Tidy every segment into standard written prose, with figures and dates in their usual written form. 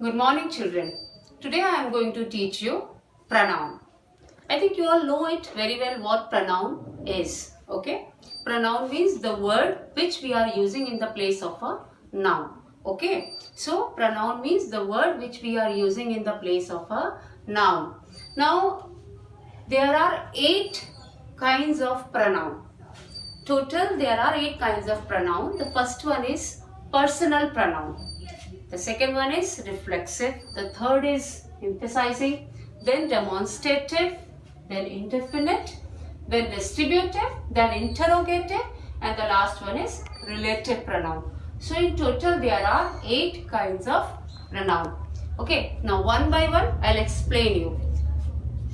Good morning, children. Today I am going to teach you pronoun. I think you all know it very well what pronoun is. Okay? Pronoun means the word which we are using in the place of a noun. Okay? So pronoun means the word which we are using in the place of a noun. Now there are 8 kinds of pronoun. Total there are 8 kinds of pronoun. The first one is personal pronoun. The second one is reflexive. The third is emphasizing. Then demonstrative. Then indefinite. Then distributive. Then interrogative. And the last one is relative pronoun. So in total there are 8 kinds of pronoun. Okay. Now one by one I'll explain you.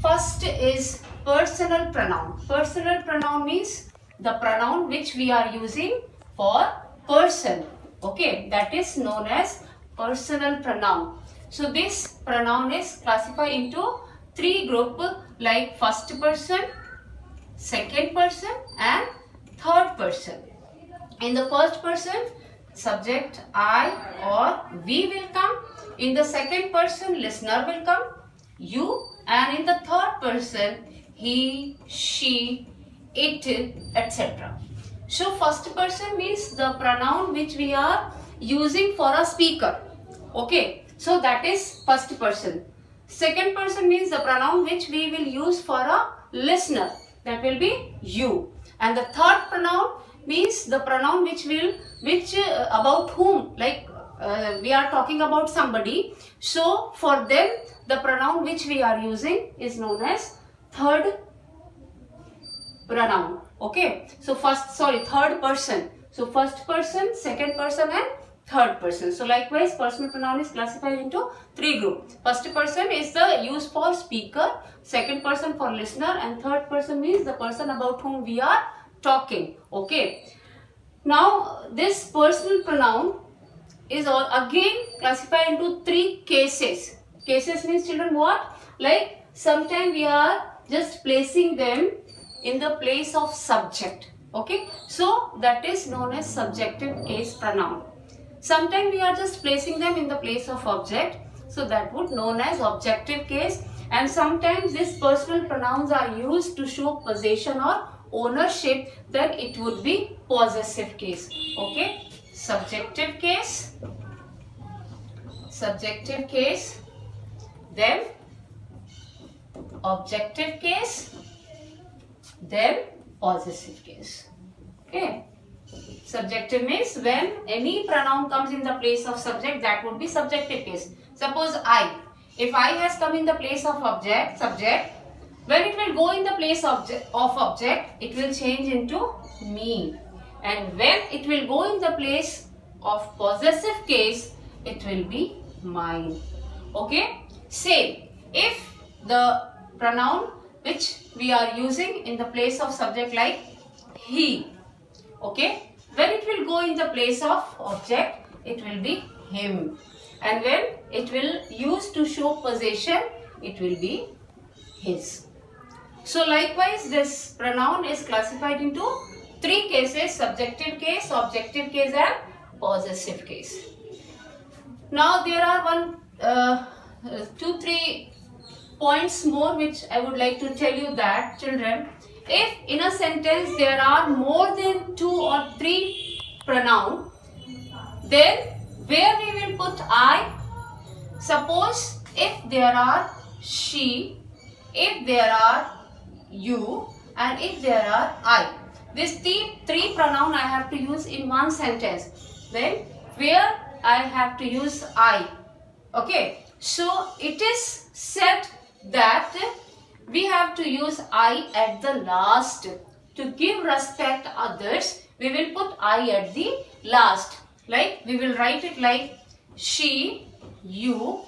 First is personal pronoun. Personal pronoun means the pronoun which we are using for person. Okay, that is known as personal pronoun. So this pronoun is classified into 3 groups like first person, second person and third person. In the first person, subject I or we will come. In the second person, listener will come, you, and in the third person, he, she, it, etc. So first person means the pronoun which we are using for a speaker. Okay, so that is first person. Second person means the pronoun which we will use for a listener. That will be you. And the third pronoun means the pronoun which about whom, like we are talking about somebody. So for them the pronoun which we are using is known as third pronoun. Okay, so third person. So first person, second person and third person. So likewise personal pronoun is classified into 3 groups. First person is the used for speaker, second person for listener, and third person means the person about whom we are talking. Okay, now this personal pronoun is again classified into 3 cases. Cases means, children, what? Like sometimes we are just placing them in the place of subject. Okay, so that is known as subjective case pronoun. Sometimes we are just placing them in the place of object, so that would known as objective case. And sometimes these personal pronouns are used to show possession or ownership, then it would be possessive case. Okay, subjective case, then objective case, then possessive case. Okay, subjective means when any pronoun comes in the place of subject, that would be subjective case. Suppose I, if I has come in the place of subject, when it will go in the place of object, it will change into me, and when it will go in the place of possessive case, it will be mine. Okay, same, if the pronoun which we are using in the place of subject like he, okay, when it will go in the place of object, it will be him, and when it will use to show possession, it will be his. So likewise this pronoun is classified into 3 cases: subjective case, objective case and possessive case. Now there are 2-3 points more which I would like to tell you that, children, if in a sentence there are more than 2 or 3 pronoun, then where we will put I? Suppose if there are she, if there are you, and if there are I, these 3 pronoun I have to use in one sentence, then where I have to use I. Okay, so it is said that we have to use I at the last. To give respect to others, we will put I at the last. Like we will write it like she, you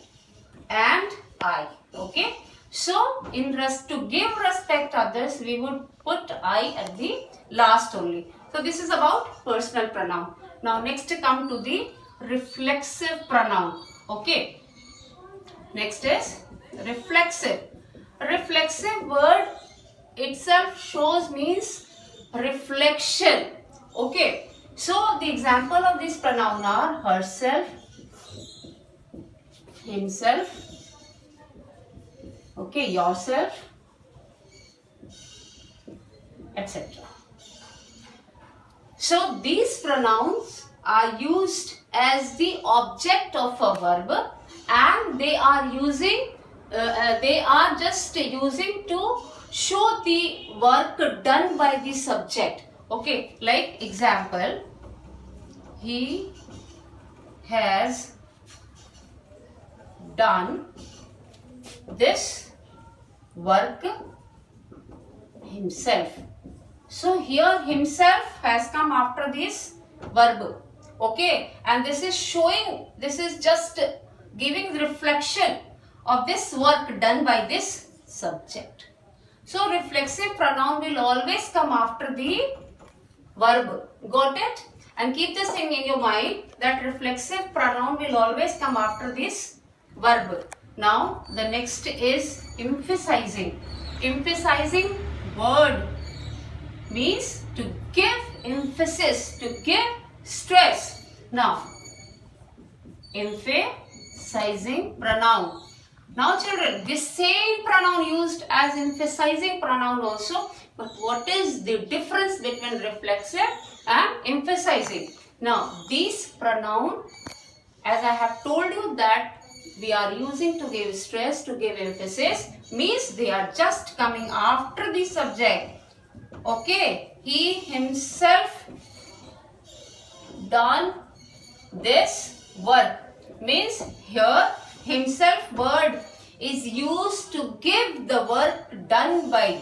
and I. Okay, so to give respect to others, we would put I at the last only. So this is about personal pronoun. Now next come to the reflexive pronoun. Okay, next is reflexive. Reflexive word itself shows means reflection. Okay, so the example of this pronoun are herself, himself, okay, yourself, etc. So these pronouns are used as the object of a verb, and they are just using to show the work done by the subject. Okay, like example, he has done this work himself. So here himself has come after this verb. Okay, and this is showing, this is just giving reflection of this work done by this subject. So reflexive pronoun will always come after the verb. Got it? And keep this thing in your mind that reflexive pronoun will always come after this verb. Now the next is emphasizing. Emphasizing word means to give emphasis, to give stress. Now, emphasizing pronoun. Now children, this same pronoun used as emphasizing pronoun also, but what is the difference between reflexive and emphasizing? Now, these pronoun, as I have told you that we are using to give stress, to give emphasis, means they are just coming after the subject. Okay, he himself done this work means here himself word is used to give the work done by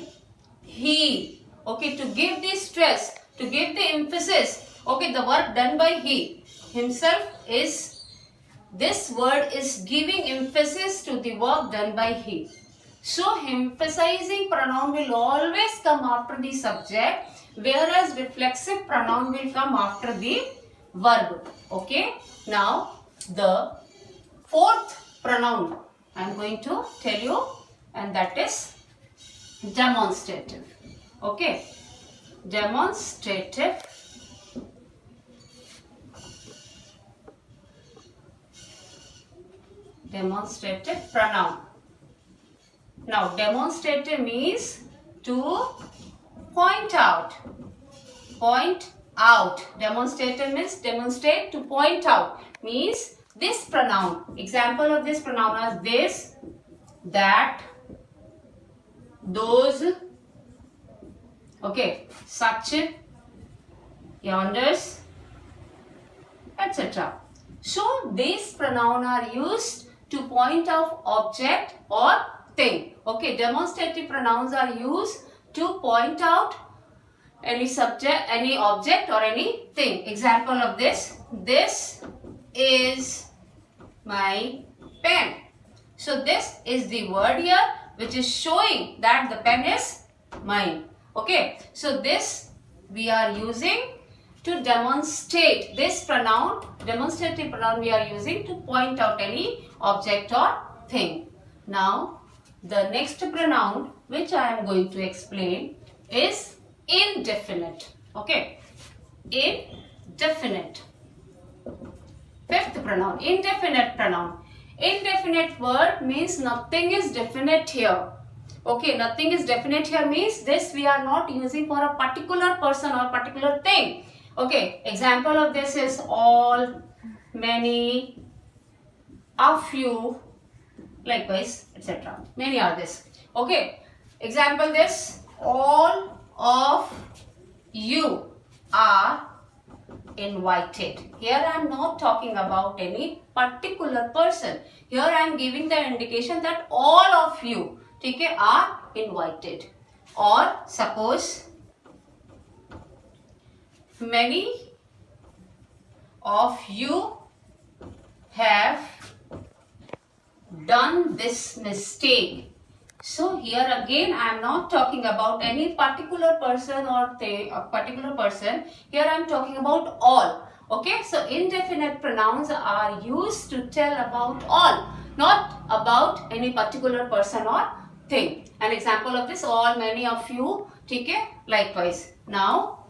he. Okay, to give the stress, to give the emphasis. Okay, the work done by he. Himself is, this word is giving emphasis to the work done by he. So emphasizing pronoun will always come after the subject, whereas reflexive pronoun will come after the verb. Okay. Now the fourth pronoun I am going to tell you, and that is demonstrative. Okay. Demonstrative pronoun. Now, demonstrative means to point out. Point out. Demonstrative means demonstrate, to point out. Means this pronoun. Example of this pronoun is this, that, those, okay, such, yonders, etc. So, these pronoun are used to point out object or thing. Okay, demonstrative pronouns are used to point out any subject, any object or any thing. Example of this is my pen. So this is the word here which is showing that the pen is mine. Okay, so this we are using to demonstrate. This pronoun, demonstrative pronoun, we are using to point out any object or thing. Now the next pronoun which I am going to explain is indefinite. Okay, indefinite. Fifth pronoun, indefinite pronoun. Indefinite word means nothing is definite here. Okay, nothing is definite here means this we are not using for a particular person or particular thing. Okay, example of this is all, many, a few, likewise, etc. Many are this. Okay, example this, all of you are invited. Here I am not talking about any particular person. Here I am giving the indication that all of you, okay, are invited. Or suppose many of you have done this mistake. So here again I am not talking about any particular person or a particular person. Here I am talking about all. Okay, so indefinite pronouns are used to tell about all, not about any particular person or thing. An example of this, all, many of you, okay, likewise. Now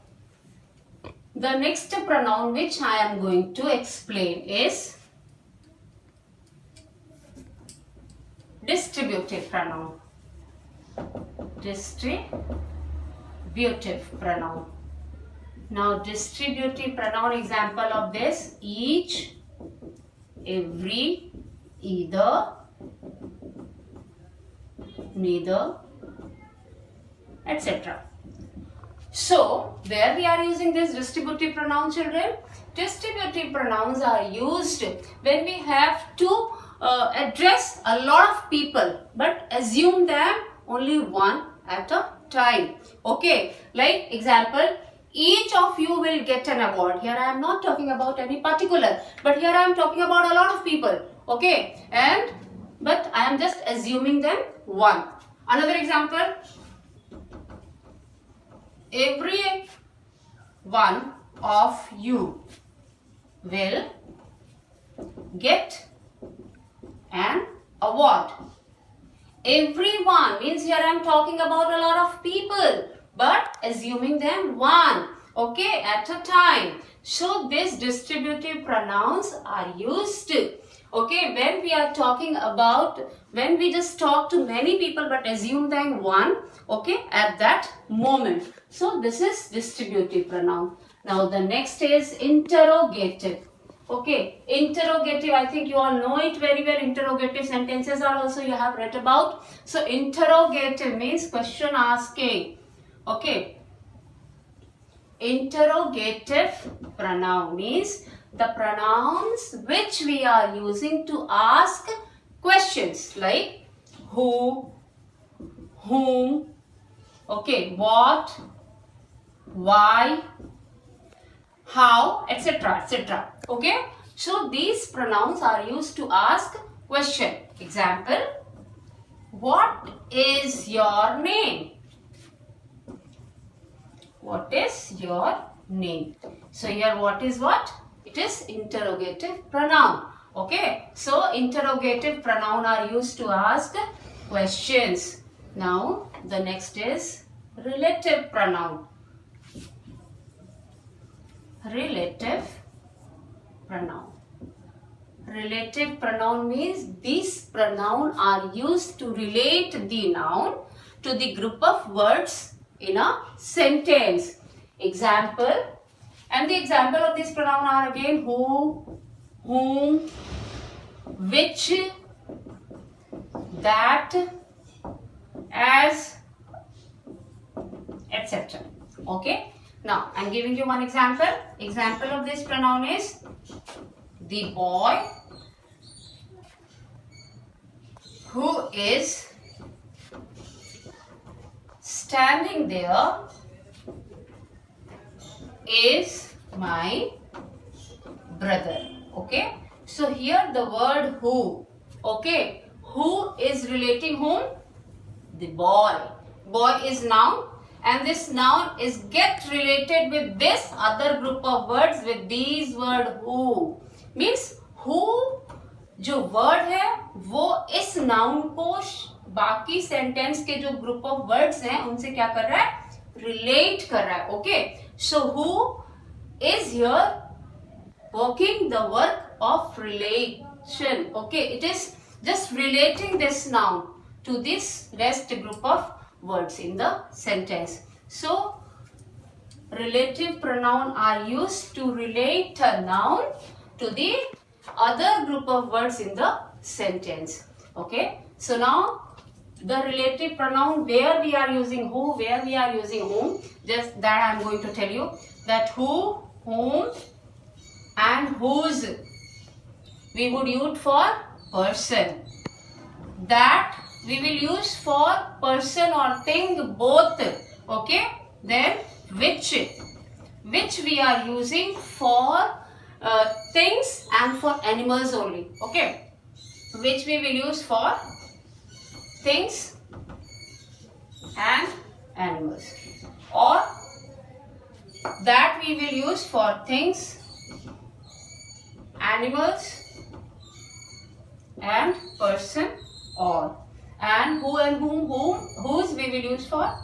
the next pronoun which I am going to explain is distributive pronoun. Distributive pronoun. Now distributive pronoun example of this: each, every, either, neither, etc. So where we are using this distributive pronoun, children? Distributive pronouns are used when we have to address a lot of people but assume them only one at a time. Okay, like example, each of you will get an award. Here I am not talking about any particular, but here I am talking about a lot of people. Okay, but I am just assuming them one. Another example, every one of you will get an award. Everyone means here I am talking about a lot of people but assuming them one, okay, at a time. So these distributive pronouns are used, okay, when we are talking about, when we just talk to many people but assume them one, okay, at that moment. So this is distributive pronoun. Now the next is interrogative. Okay, interrogative, I think you all know it very well. Interrogative sentences are also you have read about. So interrogative means question asking. Okay, interrogative pronoun means the pronouns which we are using to ask questions like who, whom, okay, what, why, how, etc., etc. Okay, so these pronouns are used to ask question. Example, what is your name? What is your name? So here what is what? It is interrogative pronoun. Okay, so interrogative pronoun are used to ask questions. Now the next is relative pronoun. Relative pronoun. Relative pronoun means these pronouns are used to relate the noun to the group of words in a sentence. Example, and the example of this pronoun are again who, whom, which, that, as, etc. Okay. Now, I am giving you one example. Example of this pronoun is the boy who is standing there is my brother. Okay. So, here the word who. Okay. Who is relating whom? The boy. Boy is noun. And this noun is get related with this other group of words with these word who. Means who जो word है वो इस noun को बाकी sentence के जो group of words हैं उनसे क्या कर रहा है? Relate कर रहा है. Okay. So who is here working the work of relation. Okay. It is just relating this noun to this rest group of words in the sentence. So, relative pronoun are used to relate a noun to the other group of words in the sentence. Okay. So, now the relative pronoun where we are using who, where we are using whom, just that I am going to tell you that who, whom and whose we would use for person. That we will use for person or thing both. Okay. Then which we are using for things and for animals only. Okay. Which we will use for things and animals, or that we will use for things, animals and person, or, and who and whom, whose we will use for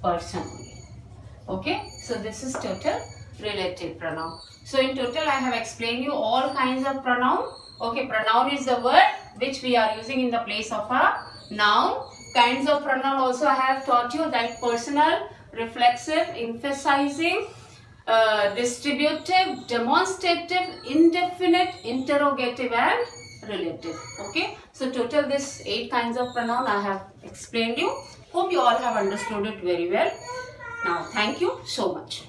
person. Okay, so this is total relative pronoun. So in total I have explained you all kinds of pronoun. Okay, pronoun is the word which we are using in the place of a noun. Kinds of pronoun also I have taught you, that personal, reflexive, emphasizing, distributive, demonstrative, indefinite, interrogative and relative. Okay, so total this 8 kinds of pronoun I have explained you. Hope you all have understood it very well. Now thank you so much.